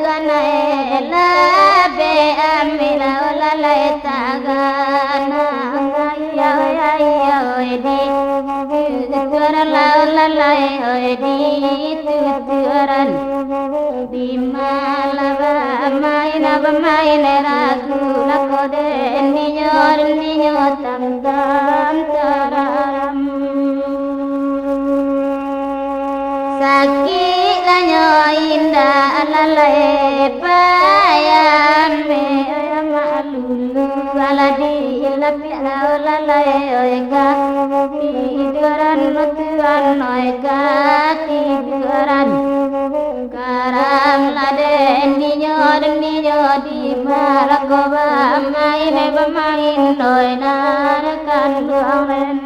tuanae la be amila la la tagana ya ya ya di tuaran la la di tuaran di malaba main ragu lakode ninyo tam taram sakit lanyo indah alalai bayan me malulu aladi lapi alalai ga tiduran nutuan noiga tiduran karam laden ninyo di malakoba main bemain noinar kan luaren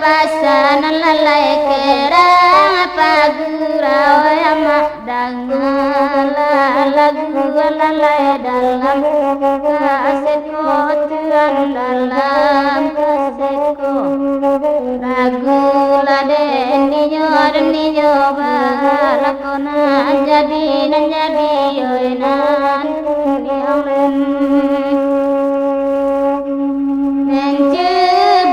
pasan lalai kerang pagurau yang lagu lalai dalam kasetku tuan dalam kasetku ragu laden ninyo balakona jadi yoinan diaulen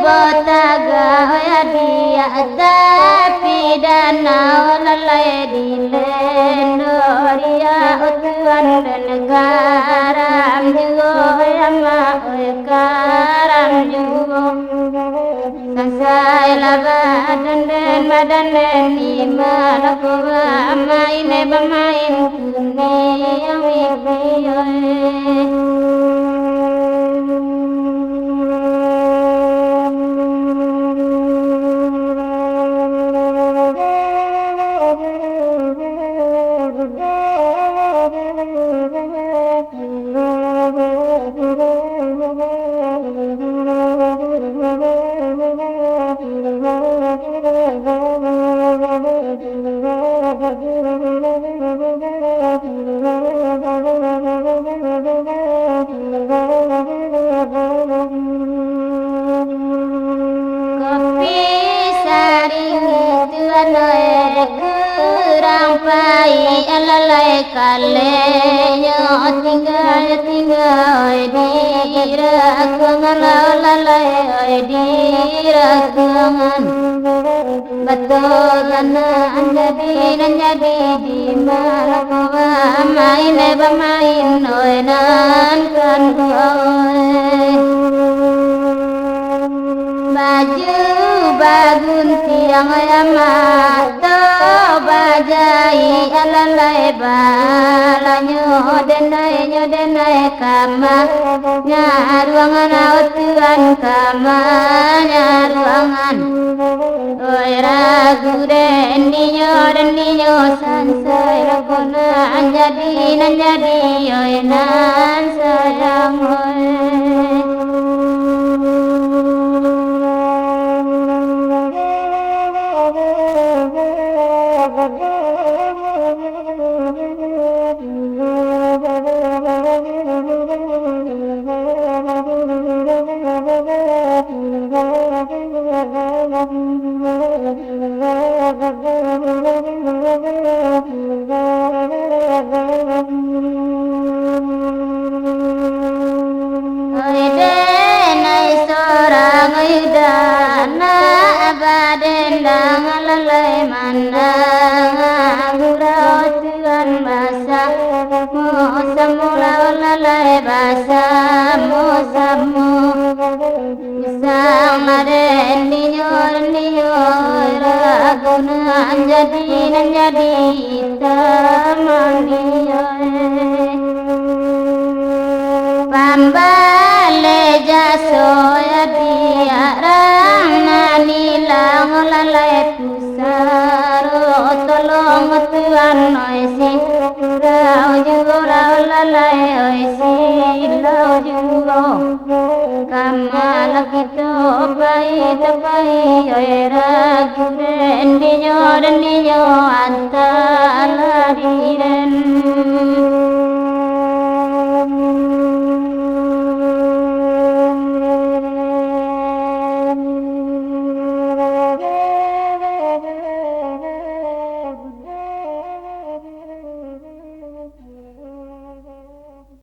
botaga ya dia tapi dana lalai di lendoria utuan negara juga ya ma karam juga sangsai laba dan madan ni malakoba main bemain kuni yang kurang pai alalai kalenya tinggal di rakangan alalai di rakangan betul jadi di malakoba main bemain noinan kan baju bagun tiang yamato bajai alalai balanyo denai kama nyaruangan autuan kama nyaruangan oi ragu ninyo sansai lakona jadi oi nan sayang oi jadi temani pambale jasoya diarang nani lang lalai pusaro long tuan oi si rau ju rau la lai oi si lau ju go kamal kito pai oi ra ren di nyo